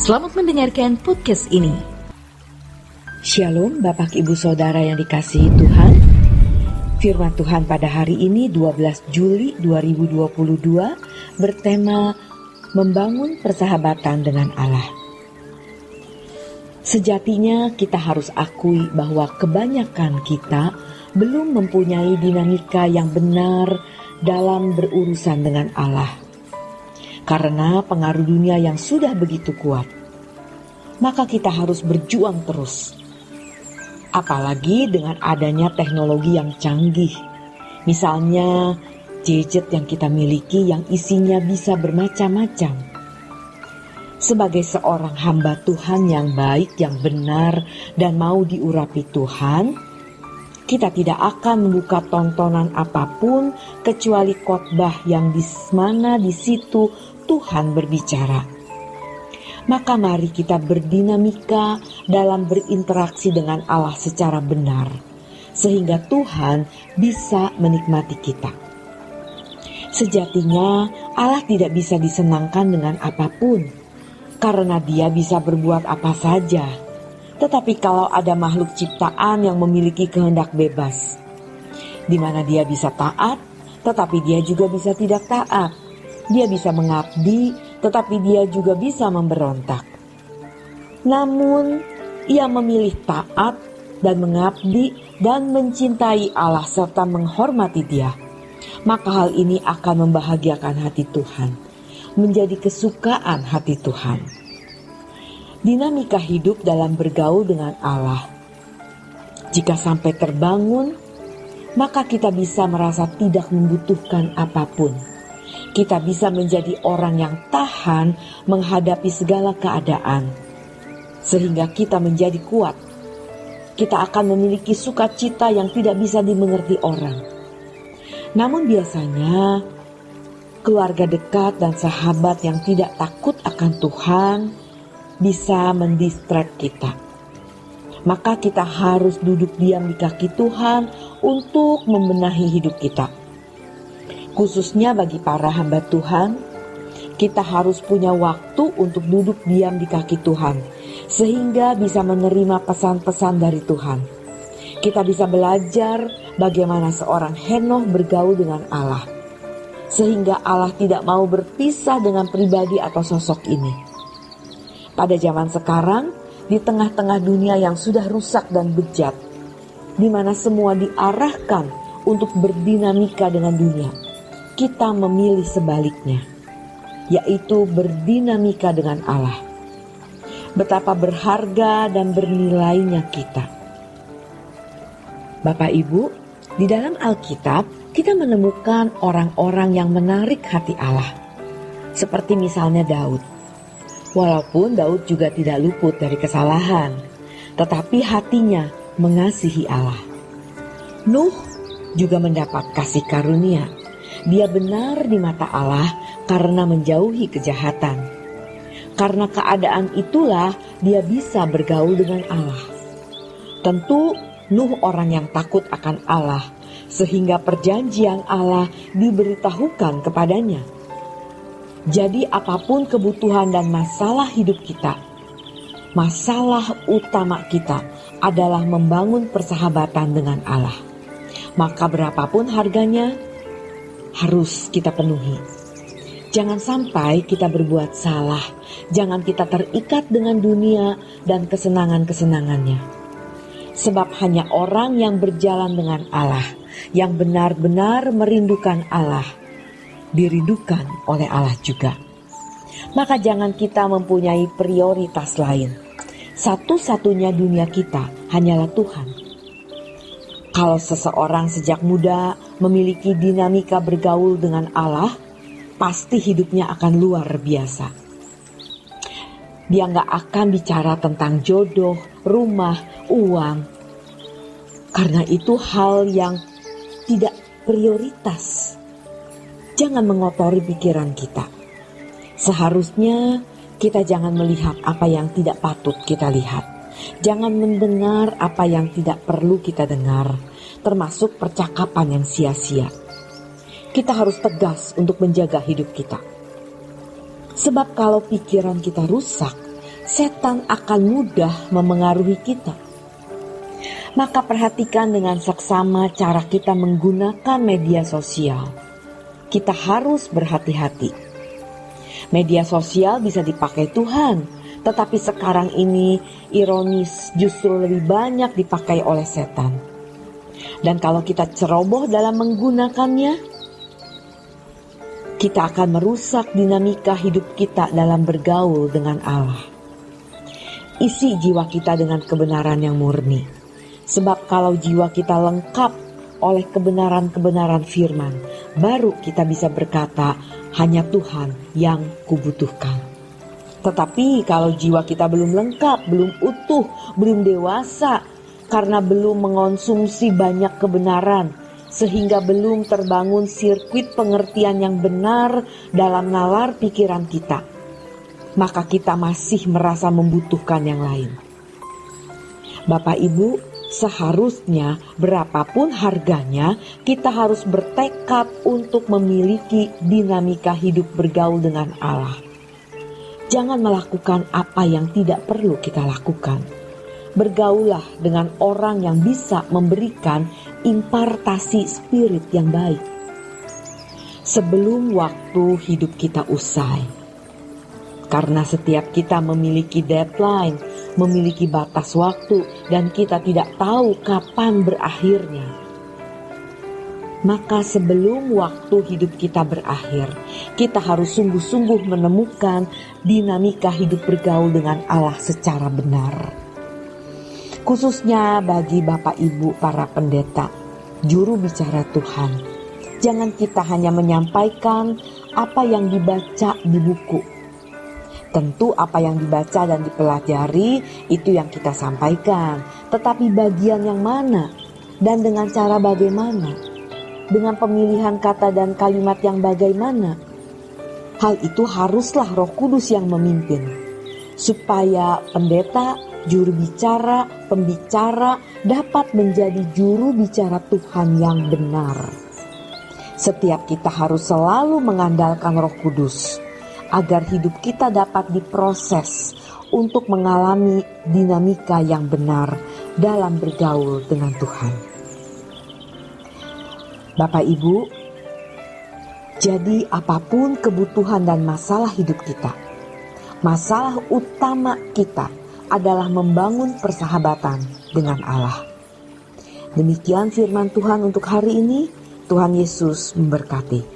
Selamat mendengarkan podcast ini. Shalom Bapak Ibu Saudara yang dikasihi Tuhan. Firman Tuhan pada hari ini 12 Juli 2022 bertema membangun persahabatan dengan Allah. Sejatinya kita harus akui bahwa kebanyakan kita belum mempunyai dinamika yang benar dalam berurusan dengan Allah. Karena pengaruh dunia yang sudah begitu kuat, maka kita harus berjuang terus. Apalagi dengan adanya teknologi yang canggih. Misalnya gadget yang kita miliki yang isinya bisa bermacam-macam. Sebagai seorang hamba Tuhan yang baik, yang benar, dan mau diurapi Tuhan, kita tidak akan membuka tontonan apapun kecuali khotbah yang di mana di situ Tuhan berbicara. Maka mari kita berdinamika dalam berinteraksi dengan Allah secara benar, sehingga Tuhan bisa menikmati kita. Sejatinya Allah tidak bisa disenangkan dengan apapun, karena Dia bisa berbuat apa saja. Tetapi kalau ada makhluk ciptaan yang memiliki kehendak bebas, di mana Dia bisa taat, tetapi Dia juga bisa tidak taat. Dia bisa mengabdi, tetapi Dia juga bisa memberontak. Namun, Ia memilih taat dan mengabdi dan mencintai Allah serta menghormati Dia. Maka hal ini akan membahagiakan hati Tuhan, menjadi kesukaan hati Tuhan. Dinamika hidup dalam bergaul dengan Allah. Jika sampai terbangun, maka kita bisa merasa tidak membutuhkan apapun. Kita bisa menjadi orang yang tahan menghadapi segala keadaan, sehingga kita menjadi kuat. Kita akan memiliki sukacita yang tidak bisa dimengerti orang. Namun biasanya, keluarga dekat dan sahabat yang tidak takut akan Tuhan bisa mendistract kita. Maka kita harus duduk diam di kaki Tuhan untuk membenahi hidup kita. Khususnya bagi para hamba Tuhan, kita harus punya waktu untuk duduk diam di kaki Tuhan, sehingga bisa menerima pesan-pesan dari Tuhan. Kita bisa belajar bagaimana seorang Henokh bergaul dengan Allah, sehingga Allah tidak mau berpisah dengan pribadi atau sosok ini. Pada zaman sekarang, di tengah-tengah dunia yang sudah rusak dan bejat, di mana semua diarahkan untuk berdinamika dengan dunia, kita memilih sebaliknya, yaitu berdinamika dengan Allah. Betapa berharga dan bernilainya kita. Bapak Ibu, di dalam Alkitab kita menemukan orang-orang yang menarik hati Allah, seperti misalnya Daud. Walaupun Daud juga tidak luput dari kesalahan, tetapi hatinya mengasihi Allah. Nuh juga mendapat kasih karunia. Dia benar di mata Allah karena menjauhi kejahatan. Karena keadaan itulah dia bisa bergaul dengan Allah. Tentu Nuh orang yang takut akan Allah, sehingga perjanjian Allah diberitahukan kepadanya. Jadi apapun kebutuhan dan masalah hidup kita, masalah utama kita adalah membangun persahabatan dengan Allah. Maka berapapun harganya, harus kita penuhi. Jangan sampai kita berbuat salah. Jangan kita terikat dengan dunia dan kesenangan-kesenangannya. Sebab hanya orang yang berjalan dengan Allah, yang benar-benar merindukan Allah, dirindukan oleh Allah juga. Maka jangan kita mempunyai prioritas lain. Satu-satunya dunia kita hanyalah Tuhan. Kalau seseorang sejak muda memiliki dinamika bergaul dengan Allah, pasti hidupnya akan luar biasa. Dia gak akan bicara tentang jodoh, rumah, uang. Karena itu hal yang tidak prioritas. Jangan mengotori pikiran kita. Seharusnya kita jangan melihat apa yang tidak patut kita lihat. Jangan mendengar apa yang tidak perlu kita dengar, termasuk percakapan yang sia-sia. Kita harus tegas untuk menjaga hidup kita. Sebab kalau pikiran kita rusak, setan akan mudah memengaruhi kita. Maka perhatikan dengan seksama cara kita menggunakan media sosial. Kita harus berhati-hati. Media sosial bisa dipakai Tuhan, tetapi sekarang ini ironis justru lebih banyak dipakai oleh setan. Dan kalau kita ceroboh dalam menggunakannya, kita akan merusak dinamika hidup kita dalam bergaul dengan Allah. Isi jiwa kita dengan kebenaran yang murni. Sebab kalau jiwa kita lengkap oleh kebenaran-kebenaran firman, baru kita bisa berkata, hanya Tuhan yang kubutuhkan. Tetapi kalau jiwa kita belum lengkap, belum utuh, belum dewasa, karena belum mengonsumsi banyak kebenaran, sehingga belum terbangun sirkuit pengertian yang benar dalam nalar pikiran kita, maka kita masih merasa membutuhkan yang lain. Bapak Ibu, seharusnya berapapun harganya, kita harus bertekad untuk memiliki dinamika hidup bergaul dengan Allah. Jangan melakukan apa yang tidak perlu kita lakukan. Bergaulah dengan orang yang bisa memberikan impartasi spirit yang baik sebelum waktu hidup kita usai. Karena setiap kita memiliki deadline, memiliki batas waktu, dan kita tidak tahu kapan berakhirnya. Maka sebelum waktu hidup kita berakhir, kita harus sungguh-sungguh menemukan dinamika hidup bergaul dengan Allah secara benar. Khususnya bagi Bapak Ibu para pendeta, juru bicara Tuhan. Jangan kita hanya menyampaikan apa yang dibaca di buku. Tentu apa yang dibaca dan dipelajari itu yang kita sampaikan. Tetapi bagian yang mana dan dengan cara bagaimana? Dengan pemilihan kata dan kalimat yang bagaimana? Hal itu haruslah Roh Kudus yang memimpin. Supaya pendeta, juru bicara, pembicara dapat menjadi juru bicara Tuhan yang benar. Setiap kita harus selalu mengandalkan Roh Kudus, agar hidup kita dapat diproses untuk mengalami dinamika yang benar dalam bergaul dengan Tuhan. Bapak Ibu, jadi apapun kebutuhan dan masalah hidup kita, masalah utama kita adalah membangun persahabatan dengan Allah. Demikian firman Tuhan untuk hari ini. Tuhan Yesus memberkati.